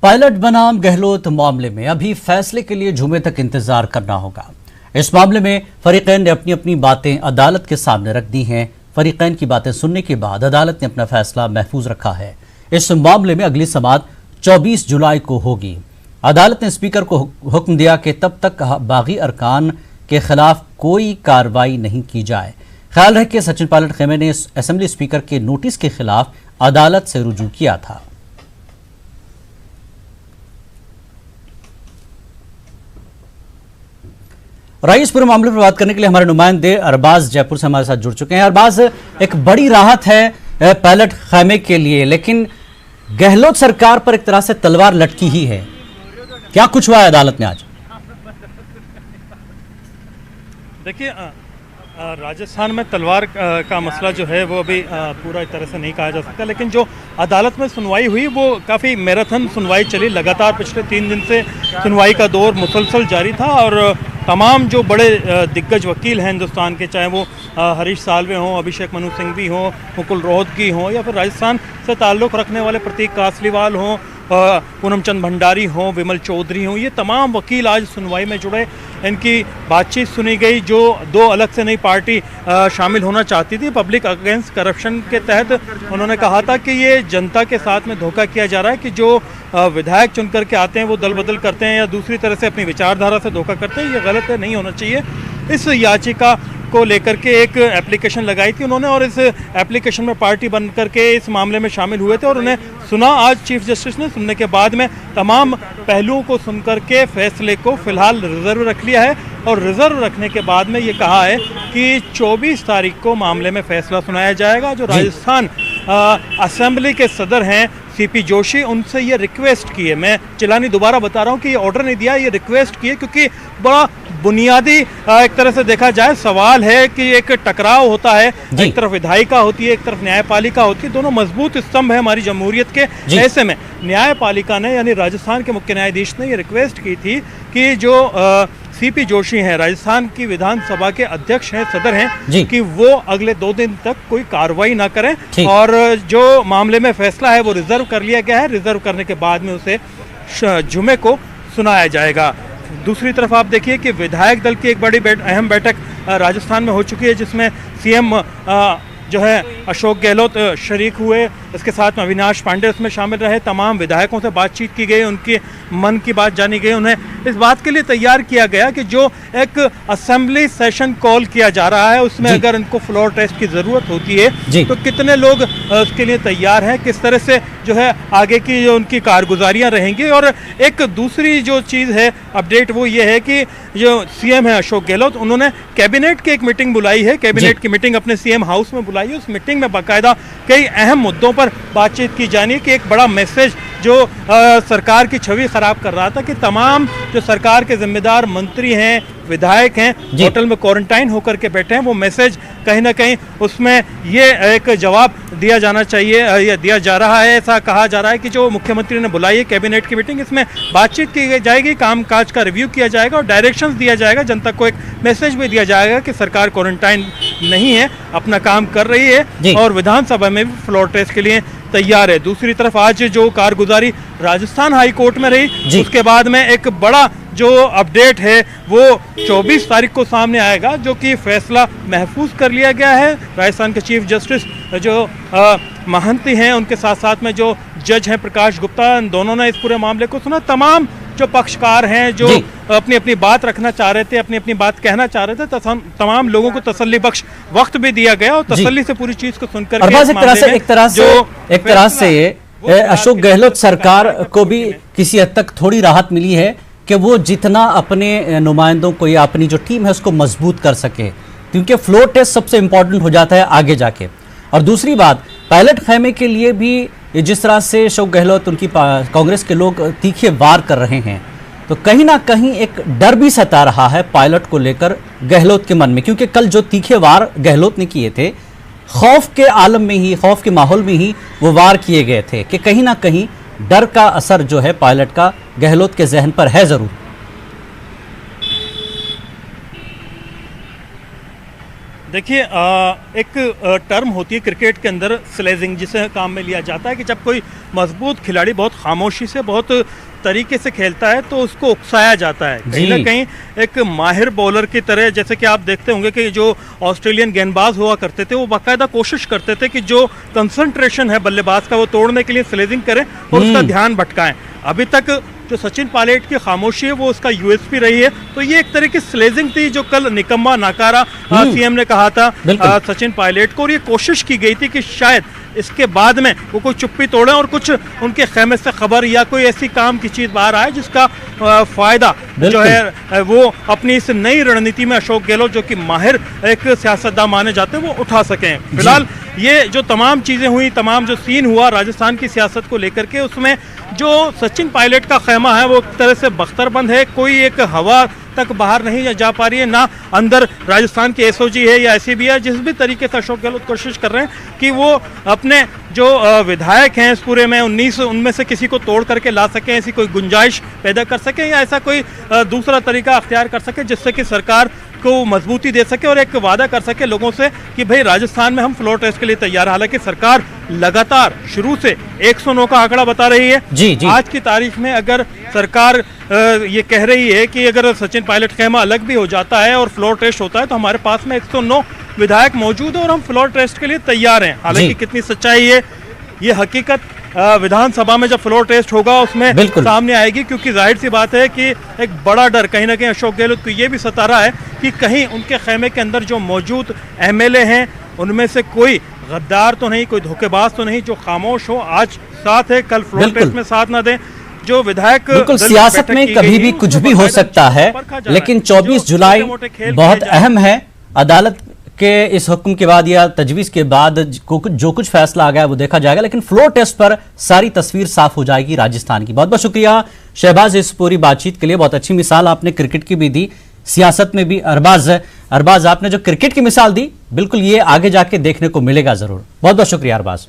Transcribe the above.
Pilot बनाम गहलोत मामले में अभी फैसले के लिए जुमे तक इंतजार करना होगा। इस मामले में फरीकैन ने अपनी अपनी बातें अदालत के सामने रख दी हैं। फरीकैन की बातें सुनने के बाद अदालत ने अपना फैसला महफूज रखा है। इस मामले में अगली समाअत 24 जुलाई को होगी। अदालत ने स्पीकर को हुक्म दिया कि तब तक बागी अरकान के खिलाफ कोई कार्रवाई नहीं की जाए। ख्याल है कि सचिन पायलट खेमे ने असेंबली स्पीकर के नोटिस के खिलाफ अदालत से रुजू किया था। इस पूरे मामले पर बात करने के लिए हमारे नुमाइंदे अरबाज जयपुर से हमारे साथ जुड़ चुके हैं। अरबाज, एक बड़ी राहत है पायलट खेमे के लिए, लेकिन गहलोत सरकार पर एक तरह से तलवार लटकी ही है। क्या कुछ हुआ है अदालत में आज? देखिए, राजस्थान में तलवार का मसला जो है वो अभी पूरा तरह से नहीं कहा जा सकता, लेकिन जो अदालत में सुनवाई हुई वो काफ़ी मैराथन सुनवाई चली। लगातार पिछले 3 दिन से सुनवाई का दौर मुसलसल जारी था और तमाम जो बड़े दिग्गज वकील हैं हिंदुस्तान के, चाहे वो हरीश साल्वे हों, अभिषेक मनु सिंघवी हों, मुकुल रोहतगी हों, या फिर राजस्थान से ताल्लुक़ रखने वाले प्रतीक कासलीवाल हों, पूनम चंद भंडारी हों, विमल चौधरी हों, ये तमाम वकील आज सुनवाई में जुड़े। इनकी बातचीत सुनी गई। जो 2 अलग से नई पार्टी शामिल होना चाहती थी, पब्लिक अगेंस्ट करप्शन के तहत, उन्होंने कहा था कि ये जनता के साथ में धोखा किया जा रहा है कि जो विधायक चुन करके आते हैं वो दल बदल करते हैं या दूसरी तरह से अपनी विचारधारा से धोखा करते हैं। ये गलत है, नहीं होना चाहिए। इस याचिका को लेकर के एक एप्लीकेशन लगाई थी उन्होंने, और इस एप्लीकेशन में पार्टी बन करके इस मामले में शामिल हुए थे और उन्हें सुना आज चीफ जस्टिस ने। सुनने के बाद में तमाम पहलुओं को सुनकर के फैसले को फिलहाल रिजर्व रख लिया है, और रिजर्व रखने के बाद में ये कहा है कि 24 तारीख को मामले में फैसला सुनाया जाएगा। जो राजस्थान असेंबली के सदर हैं सीपी जोशी, उनसे ये रिक्वेस्ट की है, मैं चिलानी दोबारा बता रहा हूँ कि ये ऑर्डर नहीं दिया, ये रिक्वेस्ट की है, क्योंकि बड़ा बुनियादी एक तरह से देखा जाए सवाल है कि एक टकराव होता है, एक तरफ विधायिका होती है, एक तरफ न्यायपालिका होती है, दोनों मजबूत स्तंभ है हमारी जमहूरियत के। ऐसे में न्यायपालिका ने यानी राजस्थान के मुख्य न्यायाधीश ने ये रिक्वेस्ट की थी कि जो सीपी जोशी हैं, राजस्थान की विधानसभा के अध्यक्ष हैं, सदर हैं, कि वो अगले 2 दिन तक कोई कार्रवाई ना करें, और जो मामले में फैसला है वो रिजर्व कर लिया गया है। रिजर्व करने के बाद में उसे जुमे को सुनाया जाएगा। दूसरी तरफ आप देखिए कि विधायक दल की एक बड़ी अहम बैठक राजस्थान में हो चुकी है, जिसमें सीएम जो है अशोक गहलोत शरीक हुए, इसके साथ में अविनाश पांडे उसमें शामिल रहे। तमाम विधायकों से बातचीत की गई, उनके मन की बात जानी गई। उन्हें इस बात के लिए तैयार किया गया कि जो एक असेंबली सेशन कॉल किया जा रहा है उसमें अगर इनको फ्लोर टेस्ट की ज़रूरत होती है तो कितने लोग उसके लिए तैयार हैं, किस तरह से जो है आगे की जो उनकी कारगुजारियाँ रहेंगी। और एक दूसरी जो चीज़ है अपडेट वो ये है कि जो सीएम है अशोक गहलोत, उन्होंने कैबिनेट की एक मीटिंग बुलाई है। कैबिनेट की मीटिंग अपने सीएम हाउस में बुलाई है। उस मीटिंग में बाकायदा कई अहम मुद्दों पर बातचीत की जानी है कि एक बड़ा मैसेज जो सरकार की छवि खराब कर रहा था कि तमाम जो सरकार के जिम्मेदार मंत्री हैं, विधायक हैं, होटल में क्वारंटाइन होकर के बैठे हैं, वो मैसेज कहीं ना कहीं उसमें ये एक जवाब दिया जाना चाहिए या दिया जा रहा है। ऐसा कहा जा रहा है कि जो मुख्यमंत्री ने बुलाई है कैबिनेट की मीटिंग, इसमें बातचीत की जाएगी, कामकाज का रिव्यू किया जाएगा और डायरेक्शंस दिया जाएगा, जनता को एक मैसेज भी दिया जाएगा कि सरकार क्वारंटाइन नहीं है, अपना काम कर रही है और विधानसभा में भी फ्लोर टेस्ट के लिए तैयार है। दूसरी तरफ आज जो कारगुजारी राजस्थान हाई कोर्ट में रही, उसके बाद में एक बड़ा जो अपडेट है वो 24 तारीख को सामने आएगा, जो कि फैसला महफूज कर लिया गया है। राजस्थान के चीफ जस्टिस जो महंती हैं, उनके साथ साथ में जो जज हैं प्रकाश गुप्ता, इन दोनों ने इस पूरे मामले को सुना। तमाम जो पक्षकार हैं, जो अपनी अपनी बात रखना चाह रहे थे, अपनी अपनी बात कहना चाह रहे थे, तमाम लोगों को तसल्ली बख्श वक्त भी दिया गया और तसल्ली से पूरी चीज को सुनकर एक तरह से अशोक गहलोत सरकार को भी किसी हद तक थोड़ी राहत मिली है कि वो जितना अपने नुमाइंदों को या अपनी जो टीम है उसको मजबूत कर सके, क्योंकि फ्लोर टेस्ट सबसे इंपॉर्टेंट हो जाता है आगे जाके। और दूसरी बात, पायलट खेमे के लिए भी जिस तरह से अशोक गहलोत, उनकी कांग्रेस के लोग तीखे वार कर रहे हैं, तो कहीं ना कहीं एक डर भी सता रहा है पायलट को लेकर गहलोत के मन में, क्योंकि कल जो तीखे वार गहलोत ने किए थे, खौफ के आलम में ही, खौफ के माहौल में ही वो वार किए गए थे, कि कहीं ना कहीं डर का असर जो है पायलट का गहलोत के जहन पर है जरूर। देखिए एक टर्म होती है क्रिकेट के अंदर स्लेजिंग, जिसे काम में लिया जाता है कि जब कोई मजबूत खिलाड़ी बहुत खामोशी से बहुत तरीके से खेलता है तो उसको उकसाया जाता है कहीं ना कहीं एक माहिर बॉलर की तरह। जैसे कि आप देखते होंगे कि जो ऑस्ट्रेलियन गेंदबाज हुआ करते थे वो बाकायदा कोशिश करते थे कि जो कंसंट्रेशन है बल्लेबाज का वो तोड़ने के लिए स्लेजिंग करें और उसका ध्यान भटकाएं। अभी तक जो सचिन पायलट की खामोशी है वो उसका यूएसपी रही है, तो ये एक तरह की स्लेजिंग थी जो कल निकम्मा नाकारा सीएम ने कहा था सचिन पायलट को, और ये कोशिश की गई थी कि शायद इसके बाद में वो कोई चुप्पी तोड़े और कुछ उनके खेमे से खबर या कोई ऐसी काम की चीज बाहर आए जिसका फायदा जो है वो अपनी इस नई रणनीति में अशोक गहलोत जो कि माहिर एक सियासतदान माने जाते हैं वो उठा सकें। फिलहाल ये जो तमाम चीजें हुई, तमाम जो सीन हुआ राजस्थान की सियासत को लेकर के, उसमें जो सचिन पायलट का खेमा है वो एक तरह से बख्तरबंद है। कोई एक हवा तक बाहर नहीं जा पा रही है, ना अंदर राजस्थान की एसओजी है या ऐसी भी है। जिस भी तरीके से अशोक गहलोत कोशिश कर रहे हैं कि वो अपने जो विधायक हैं इस पूरे में 19 उनमें से किसी को तोड़ करके ला सकें, ऐसी कोई गुंजाइश पैदा कर सकें या ऐसा कोई दूसरा तरीका अख्तियार कर सके जिससे कि सरकार को मजबूती दे सके और एक वादा कर सके लोगों से कि भाई राजस्थान में हम फ्लोर टेस्ट के लिए तैयार। हालांकि सरकार लगातार शुरू से 109 का आंकड़ा बता रही है। जी। आज की तारीख में अगर सरकार ये कह रही है कि अगर सचिन पायलट खेमा अलग भी हो जाता है और फ्लोर टेस्ट होता है तो हमारे पास में 109 विधायक मौजूद है और हम फ्लोर टेस्ट के लिए तैयार हैं। हालांकि कितनी सच्चाई है ये हकीकत विधानसभा में जब फ्लोर टेस्ट होगा उसमें सामने आएगी, क्योंकि जाहिर सी बात है कि एक बड़ा डर कहीं ना कहीं अशोक गहलोत को ये भी सता रहा है कि कहीं उनके खेमे के अंदर जो मौजूद एमएलए हैं उनमें से कोई गद्दार तो नहीं, कोई धोखेबाज तो नहीं जो खामोश हो, आज साथ है कल फ्लोर टेस्ट में साथ ना दें। जो विधायक बिल्कुल सियासत में कभी भी कुछ भी हो सकता है, लेकिन 24 जुलाई बहुत अहम है। अदालत के इस हुक्म के बाद या तजवीज के बाद जो कुछ फैसला आ गया वो देखा जाएगा, लेकिन फ्लोर टेस्ट पर सारी तस्वीर साफ हो जाएगी राजस्थान की। बहुत बहुत शुक्रिया शहबाज इस पूरी बातचीत के लिए। बहुत अच्छी मिसाल आपने क्रिकेट की भी दी, सियासत में भी अरबाज आपने जो क्रिकेट की मिसाल दी, बिल्कुल ये आगे जाके देखने को मिलेगा जरूर। बहुत बहुत शुक्रिया अरबाज।